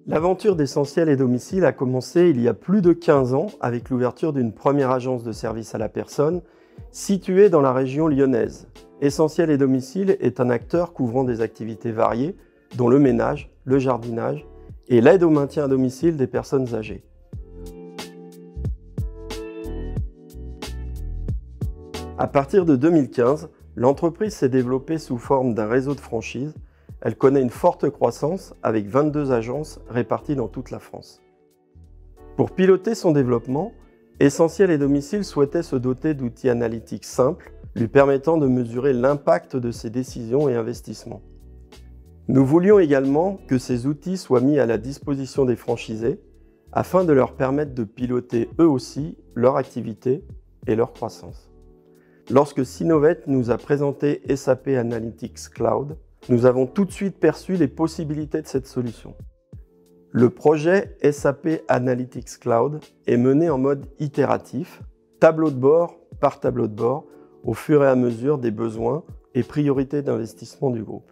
L'aventure d'Essentiel et Domicile a commencé il y a plus de 15 ans avec l'ouverture d'une première agence de service à la personne située dans la région lyonnaise. Essentiel et Domicile est un acteur couvrant des activités variées, dont le ménage, le jardinage et l'aide au maintien à domicile des personnes âgées. À partir de 2015, l'entreprise s'est développée sous forme d'un réseau de franchises. Elle connaît une forte croissance avec 22 agences réparties dans toute la France. Pour piloter son développement, Essentiel et Domicile souhaitait se doter d'outils analytiques simples, lui permettant de mesurer l'impact de ses décisions et investissements. Nous voulions également que ces outils soient mis à la disposition des franchisés afin de leur permettre de piloter eux aussi leur activité et leur croissance. Lorsque Synovet nous a présenté SAP Analytics Cloud, nous avons tout de suite perçu les possibilités de cette solution. Le projet SAP Analytics Cloud est mené en mode itératif, tableau de bord par tableau de bord, au fur et à mesure des besoins et priorités d'investissement du groupe.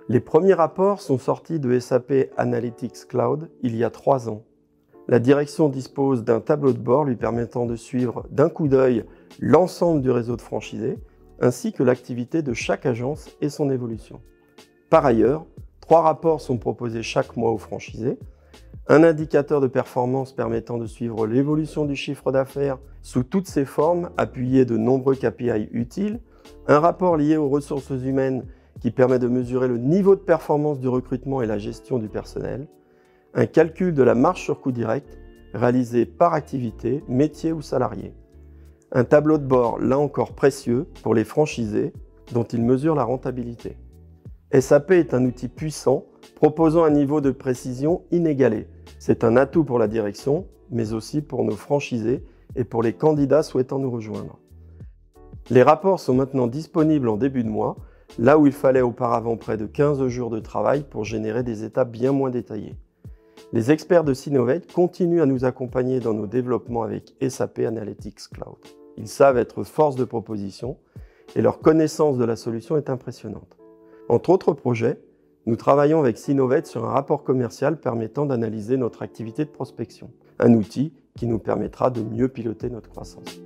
Les premiers rapports sont sortis de SAP Analytics Cloud il y a 3 ans. La direction dispose d'un tableau de bord lui permettant de suivre d'un coup d'œil l'ensemble du réseau de franchisés, ainsi que l'activité de chaque agence et son évolution. Par ailleurs, 3 rapports sont proposés chaque mois aux franchisés, un indicateur de performance permettant de suivre l'évolution du chiffre d'affaires sous toutes ses formes, appuyé de nombreux KPI utiles, un rapport lié aux ressources humaines qui permet de mesurer le niveau de performance du recrutement et la gestion du personnel, un calcul de la marge sur coût direct réalisé par activité, métier ou salarié. Un tableau de bord, là encore précieux, pour les franchisés, dont ils mesurent la rentabilité. SAP est un outil puissant, proposant un niveau de précision inégalé. C'est un atout pour la direction, mais aussi pour nos franchisés et pour les candidats souhaitant nous rejoindre. Les rapports sont maintenant disponibles en début de mois, là où il fallait auparavant près de 15 jours de travail pour générer des étapes bien moins détaillées. Les experts de Synovet continuent à nous accompagner dans nos développements avec SAP Analytics Cloud. Ils savent être force de proposition et leur connaissance de la solution est impressionnante. Entre autres projets, nous travaillons avec Synovet sur un rapport commercial permettant d'analyser notre activité de prospection, un outil qui nous permettra de mieux piloter notre croissance.